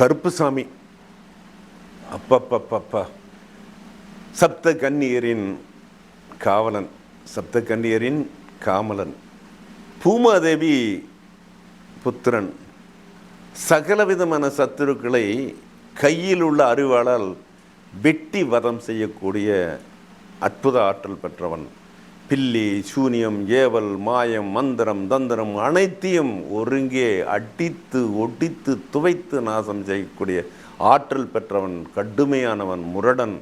கருப்புசாமி அப்பப்பப்பப்பா, சப்த கன்னியரின் காவலன், சப்த கன்னியரின் காமலன், பூமாதேவி புத்திரன், சகலவிதமான சத்துருக்களை கையில் உள்ள அறிவாளால் வெட்டி வதம் செய்யக்கூடிய அற்புத ஆற்றல் பெற்றவன். பில்லி, சூனியம், ஏவல், மாயம், மந்திரம், தந்திரம் அனைத்தையும் ஒருங்கே அடித்து ஒடித்து துவைத்து நாசம் செய்யக்கூடிய ஆற்றல் பெற்றவன், கடுமையானவன், முரடன்.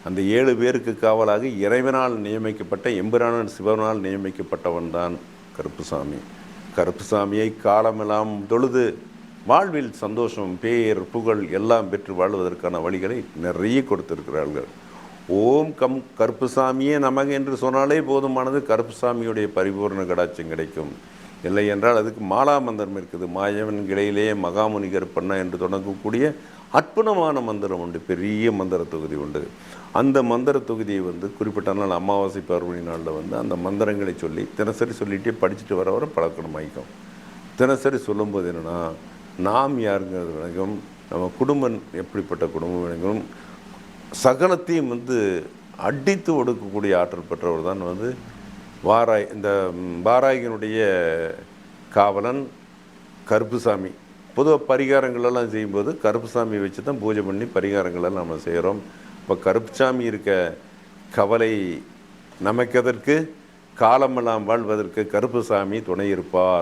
அந்த 7 பேருக்கு காவலாக இறைவனால் நியமிக்கப்பட்ட, எம்பிரான் சிவனால் நியமிக்கப்பட்டவன் தான் கருப்புசாமி. கருப்புசாமியை காலமெல்லாம் தொழுது வாழ்வில் சந்தோஷம், பேர், புகழ் எல்லாம் பெற்று வாழ்வதற்கான வழிகளை நிறைய கொடுத்திருக்கிறார்கள். ஓம் கருப்புசாமியே நமக என்று சொன்னாலே போதுமானது. கருப்புசாமியுடைய பரிபூர்ண கடாட்சியம் கிடைக்கும். இல்லை என்றால் அதுக்கு மாலா மந்திரம் இருக்குது. மாயவன் கிளையிலே மகாமுனிகர் பண்ண என்று தொடங்கக்கூடிய அற்புதமான மந்திரம் உண்டு, பெரிய மந்திர தொகுதி உண்டு. அந்த மந்திர தொகுதியை குறிப்பிட்ட நாள் அமாவாசை பௌர்ணமி நாளில் அந்த மந்திரங்களை சொல்லி தினசரி சொல்லிகிட்டே படிச்சுட்டு வர பழக்கமாயிக்கும். தினசரி சொல்லும்போது என்னென்னா, நாம் யாருங்கிறது வணக்கம், நம்ம குடும்பம் எப்படிப்பட்ட குடும்பம் வணக்கம், சகலத்தையும் அடித்து ஒடுக்கக்கூடிய ஆற்றல் பெற்றவர் தான் வாராய். இந்த வாராயினுடைய காவலன் கருப்புசாமி. பொதுவாக பரிகாரங்களெல்லாம் செய்யும்போது கருப்புசாமியை வச்சு தான் பூஜை பண்ணி பரிகாரங்களெல்லாம் நம்ம செய்கிறோம். இப்போ கருப்புசாமி இருக்க கவலை நமக்கு எதற்கு, காலமெல்லாம் வாழ்வதற்கு கருப்புசாமி துணை இருப்பார்.